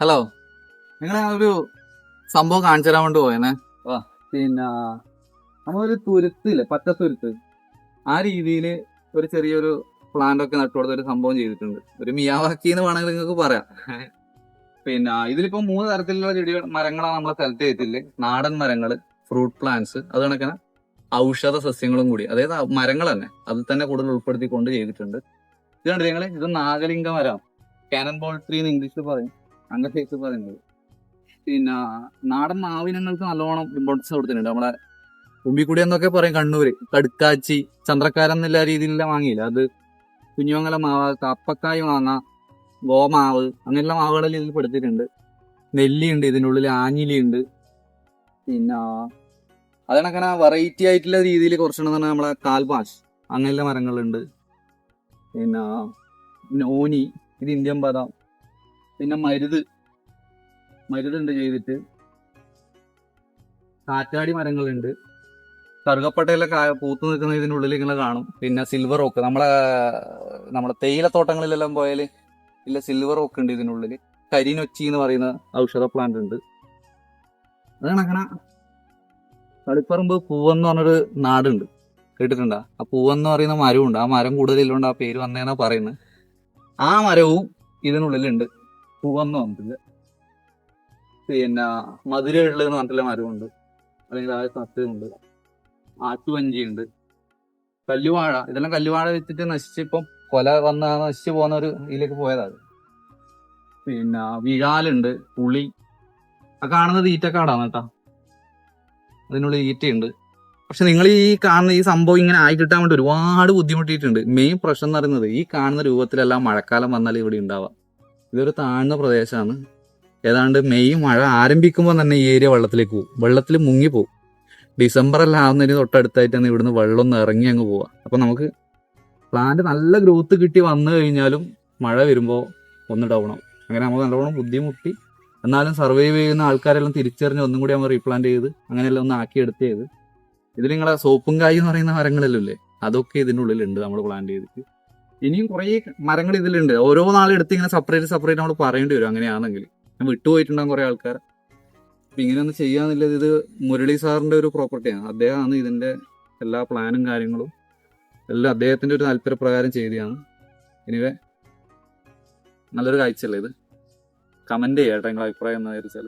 Hello, നിങ്ങളെ ഒരു സംഭവം കാണിച്ചു തരാൻ വേണ്ടി പോയെന്നെ. പിന്നെ നമ്മളൊരു തുരുത്തില്ലേ, പച്ചത്തുരുത്ത്, ആ രീതിയിൽ ഒരു ചെറിയൊരു പ്ലാന്റ് ഒക്കെ നട്ടുകൊടുത്ത ഒരു സംഭവം ചെയ്തിട്ടുണ്ട്. ഒരു മിയാവാക്കി എന്ന് വേണമെങ്കിൽ നിങ്ങൾക്ക് പറയാം. പിന്നെ ഇതിലിപ്പോ 3 തരത്തിലുള്ള മരങ്ങളാണ് നമ്മളെ സെലക്ട് ചെയ്തിട്ടില്ലേ. നാടൻ മരങ്ങള്, ഫ്രൂട്ട് പ്ലാന്റ്സ്, അത് കണക്കിന് ഔഷധ സസ്യങ്ങളും കൂടി, അതായത് മരങ്ങൾ തന്നെ അതിൽ തന്നെ കൂടുതൽ ഉൾപ്പെടുത്തിക്കൊണ്ട് ചെയ്തിട്ടുണ്ട്. ഇത് കണ്ടില്ലേ നിങ്ങള്, ഇത് നാഗലിംഗ മരം, കാനൻ ബോൾ ട്രീ എന്ന് ഇംഗ്ലീഷിൽ പറയും, അങ്ങനെ പറയുന്നത്. പിന്നെ നാടൻ മാവിനങ്ങൾക്ക് നല്ലോണം ഇമ്പോർട്ടൻസ് കൊടുത്തിട്ടുണ്ട്. നമ്മളെ ഉമ്പിക്കുടി എന്നൊക്കെ പറയും കണ്ണൂര്, കടുക്കാച്ചി, ചന്ദ്രക്കാരൻ എന്നുള്ള രീതിയിലുള്ള മാങ്ങയില്ല, അത് കുഞ്ഞുമംഗലം മാവ്, കപ്പക്കായ് മാങ്ങ, ഗോമാവ്, അങ്ങനെയുള്ള മാവുകളിൽ ഇതിൽ പെടുത്തിയിട്ടുണ്ട്. നെല്ലിയുണ്ട്, ഇതിനുള്ളിൽ ആഞ്ഞിലിയുണ്ട്. പിന്നെ അതിനങ്ങനെ വെറൈറ്റി ആയിട്ടുള്ള രീതിയിൽ കുറച്ചുണ്ടെന്ന് പറഞ്ഞാൽ നമ്മളെ കാൽപാശ്, അങ്ങനെയുള്ള മരങ്ങളുണ്ട്. പിന്നെ നോനി, ഇത് ഇന്ത്യൻ ബദാം, പിന്നെ മരുതുണ്ട് ചെയ്തിട്ട്. കാറ്റാടി മരങ്ങളുണ്ട്, കറുകപ്പട്ടയിലൊക്കെ പൂത്തു നിൽക്കുന്ന ഇതിനുള്ളിൽ ഇങ്ങനെ കാണും. പിന്നെ സിൽവർ ഓക്ക്, നമ്മളെ തേയിലത്തോട്ടങ്ങളിലെല്ലാം പോയാൽ ഇല്ല, സിൽവർ ഓക്ക് ഉണ്ട് ഇതിനുള്ളിൽ. കരിനൊച്ചി എന്ന് പറയുന്ന ഔഷധ പ്ലാന്റ് ഉണ്ട്. അതാണ് അങ്ങനെ. കളിപ്പറമ്പ് പൂവെന്ന് പറഞ്ഞൊരു നാടുണ്ട്, കേട്ടിട്ടുണ്ടോ? ആ പൂവെന്ന് പറയുന്ന മരമുണ്ട്, ആ മരം കൂടുതലുണ്ട്, ആ പേര് വന്നേന്നാ പറയുന്നത്. ആ മരവും ഇതിനുള്ളിലുണ്ട്, പൂവെന്ന് പറഞ്ഞിട്ടില്ല. പിന്നെ മധുരമുള്ള എന്ന് പറഞ്ഞിട്ടുള്ള മരമുണ്ട്, അല്ലെങ്കിൽ ആ സത്യമുണ്ട്. ആറ്റുവഞ്ചിയുണ്ട്, കല്ലുവാഴ, ഇതെല്ലാം കല്ലുവാഴ വെച്ചിട്ട് നശിച്ചിപ്പം കൊല വന്ന നശിച്ചു പോകുന്ന ഒരു ഇതിലേക്ക് പോയതാണ്. പിന്നെ വിഴാലുണ്ട്, പുളി. ആ കാണുന്നത് ഈറ്റക്കാടാണ് കേട്ടോ, അതിനുള്ളിൽ ഈറ്റയുണ്ട്. പക്ഷെ നിങ്ങൾ ഈ കാണുന്ന ഈ സംഭവം ഇങ്ങനെ ആയി കിട്ടാൻ വേണ്ടി ഒരുപാട് ബുദ്ധിമുട്ടിയിട്ടുണ്ട്. മെയിൻ പ്രശ്നം എന്ന് പറയുന്നത് ഈ കാണുന്ന രൂപത്തിലെല്ലാം മഴക്കാലം വന്നാൽ ഇവിടെ ഉണ്ടാവാം. ഇതൊരു താഴ്ന്ന പ്രദേശമാണ്. ഏതാണ്ട് മെയ് മഴ ആരംഭിക്കുമ്പോൾ തന്നെ ഈ ഏരിയ വെള്ളത്തിലേക്ക് പോകും, വെള്ളത്തിൽ മുങ്ങിപ്പോവും. ഡിസംബർ എല്ലാം ആവുന്നതിന് തൊട്ടടുത്തായിട്ടാണ് ഇവിടുന്ന് വെള്ളം ഒന്ന് ഇറങ്ങി അങ്ങ് പോവുക. അപ്പം നമുക്ക് പ്ലാന്റ് നല്ല ഗ്രോത്ത് കിട്ടി വന്നു കഴിഞ്ഞാലും മഴ വരുമ്പോൾ ഒന്ന് ഡൗൺ ആവും. അങ്ങനെ നമുക്ക് നല്ലോണം ബുദ്ധിമുട്ടി, എന്നാലും സർവൈവ് ചെയ്യുന്ന ആൾക്കാരെല്ലാം തിരിച്ചറിഞ്ഞ് ഒന്നും കൂടി നമ്മൾ റീപ്ലാന്റ് ചെയ്ത് അങ്ങനെയെല്ലാം ഒന്ന് ആക്കിയെടുത്ത് ചെയ്ത്. ഇതിൽ നിങ്ങളെ സോപ്പും കായ് എന്ന് പറയുന്ന മരങ്ങളല്ലേ, അതൊക്കെ ഇതിനുള്ളിലുണ്ട് നമ്മൾ പ്ലാന്റ് ചെയ്തിട്ട്. ഇനിയും കുറേ മരങ്ങൾ ഇതിലുണ്ട്. ഓരോ നാളും എടുത്ത് ഇങ്ങനെ സെപ്പറേറ്റ് നമ്മൾ പറയേണ്ടി വരും അങ്ങനെയാണെങ്കിൽ. വിട്ടുപോയിട്ടുണ്ടാകും കുറേ ആൾക്കാർ. അപ്പം ഇങ്ങനെയൊന്നും ചെയ്യാന്നുള്ളത് ഇത് മുരളി സാറിൻ്റെ ഒരു പ്രോപ്പർട്ടിയാണ്. അദ്ദേഹമാണ് ഇതിൻ്റെ എല്ലാ പ്ലാനും കാര്യങ്ങളും എല്ലാം അദ്ദേഹത്തിൻ്റെ ഒരു താല്പര്യപ്രകാരം ചെയ്തതാണ്. എനിവേ നല്ലൊരു കാഴ്ചയല്ലേ ഇത്. കമൻറ്റ് ചെയ്യാം കേട്ടോ നിങ്ങളുടെ അഭിപ്രായം എന്ന് വിചാരിച്ചാൽ.